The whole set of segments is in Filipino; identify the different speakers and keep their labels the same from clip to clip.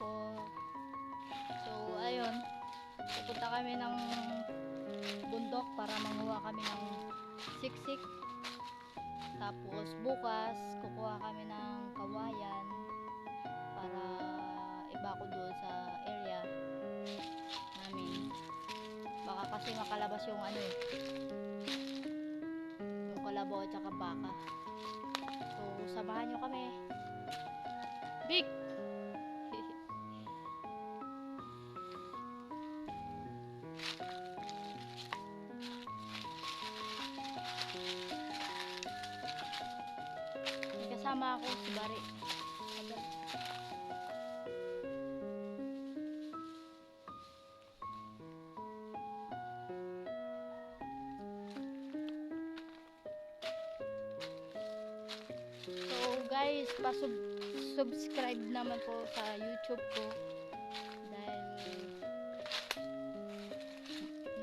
Speaker 1: ko. So ayun, pupunta kami ng bundok para manguha kami ng siksik. Tapos bukas kukuha kami ng kawayan para ibako doon sa area namin. Baka kasi makalabas yung ano eh, yung kalabaw at saka baka. So samahan nyo kami. Big! May kasama ako si Bari. So guys, subscribe naman po sa YouTube ko dahil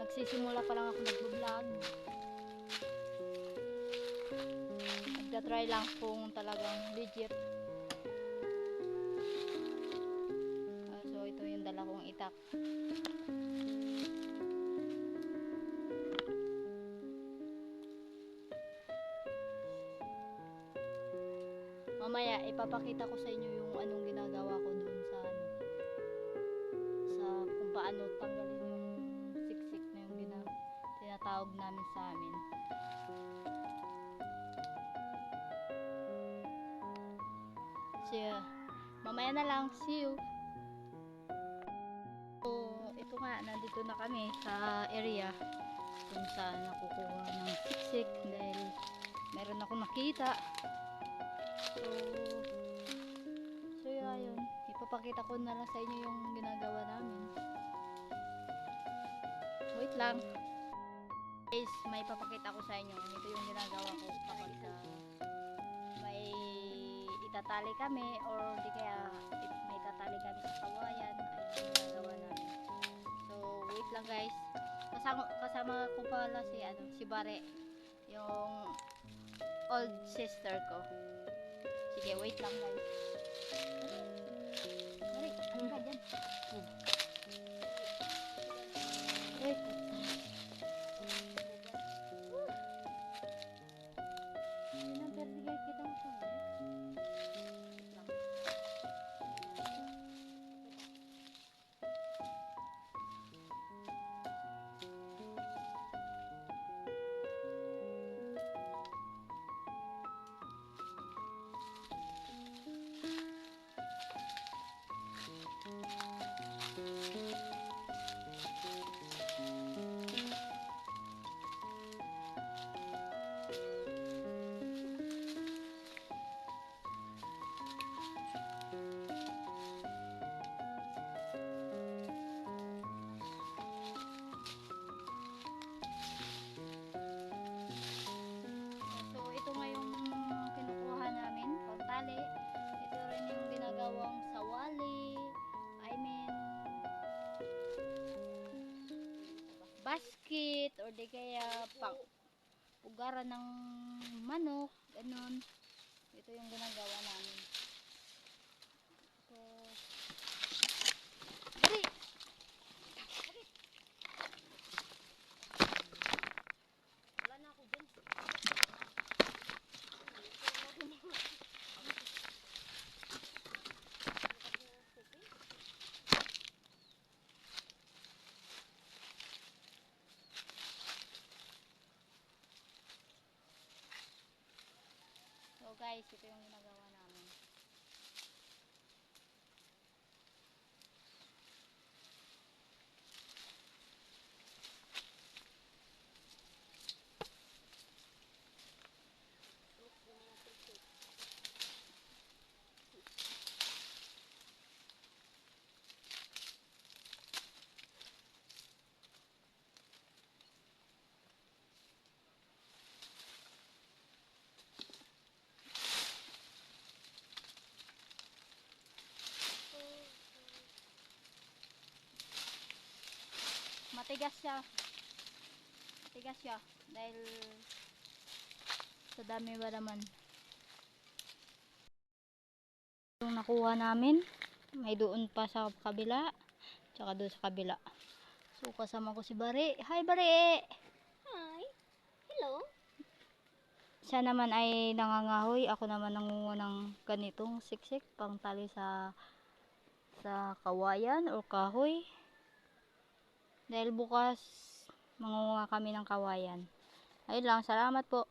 Speaker 1: nagsisimula pa lang ako nag-vlog. Nagtatry lang kung talagang legit. So ito yung dala kong itak. Mamaya ipapakita ko sa inyo yung anong ginagawa ko doon sa ano, sa kung paano tanggalin yung siksik na yung tinatawag namin sa amin. So mamaya na lang, see you. So ito nga, nandito na kami sa area kung saan nakukuha ng siksik dahil meron akong nakita. So yun, ipapakita ko na lang sa inyo yung ginagawa namin. Wait lang guys, may ipapakita ko sa inyo. Ito yung ginagawa ko kapag may itatali kami or di kaya may itatali kami sa kawayan. Ay yung ginagawa namin. So wait lang guys, kasama ko pala si Bare, yung old sister ko. Sige, wait lang guys. Mari, ano ka dyan? Wait. Yun ang perdigay kita mo sa ito rin yung ginagawang sawali, I mean basket or di kaya pugaran ng manok, ganun. Ito yung ginagawa namin. So dali, wala na ako dyan. So guys, ito yung ginagawa namin. Matigas siya dahil sa dami ba naman yung nakuha namin. May doon pa sa kabila. Tsaka doon sa kabila. So, kasama ko si Bari. Hi, Bari!
Speaker 2: Hi. Hello.
Speaker 1: Siya naman ay nangangahoy. Ako naman nangungo ng ganitong siksik. Pang tali sa kawayan o kahoy. Dahil bukas mangunguha kami ng kawayan. Ayun lang. Salamat po.